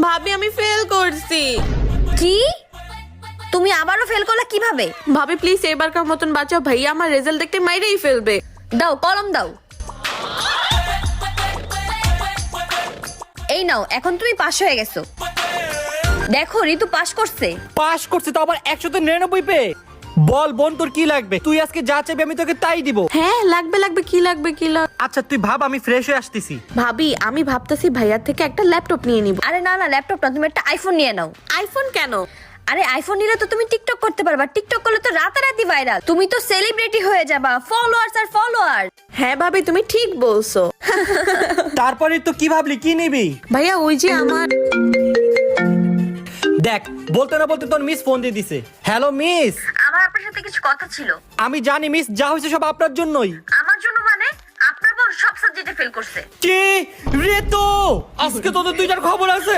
ভাবি আমি ফেল করছি। কি? তুমি আবারও ফেল করলা কিভাবে? ভাবি প্লিজ এবারকার মতন বাঁচাও, ভাইয়া আমার রেজাল্ট দেখতে মাইরেই ফেলবে। দাও কলম দাও। এই নাও, এখন তুমি পাস হয়ে গেছো। দেখো ঋতু পাস করছে। পাস করছে তো আবার 199 পেয়ে। বল বোন তোর কি লাগবে? তুই আজকে যা চাইবি আমি তোকে তাই দিব। হ্যাঁ লাগবে কি লাগবে। আচ্ছা তুই ভাব, আমি ফ্রেশ হয়ে আসতেছি। ভাবি আমি ভাবতেছি ভাইয়ার থেকে একটা ল্যাপটপ নিয়ে নিব। আরে না না, ল্যাপটপ না, তুমি একটা আইফোন নিয়ে নাও। আইফোন কেন? আরে আইফোন নিলে তো তুমি টিকটক করতে পারবা। টিকটক করলে তো রাতারাতি ভাইরাল, তুমি তো সেলিব্রিটি হয়ে যাবা। ফলোয়ার্স আর ফলোয়ার। হ্যাঁ ভাবি তুমি ঠিক বলছো। তারপরে তো কি ভাবলি, কি নিবি? ভাইয়া ওই যে আমার দেখ, বলতে না বলতে তোর মিস ফোন দিয়ে দিছে। হ্যালো মিস, আমার আপনার সাথে কিছু কথা ছিল। আমি জানি মিস, যা হয়েছে সব আপনার জন্যই। আমার জন্য মানে? আপনার বোন সব সাবজেক্টে ফেল করছে। কি রে? তো আজকে তোদের দুইটার খবর আছে।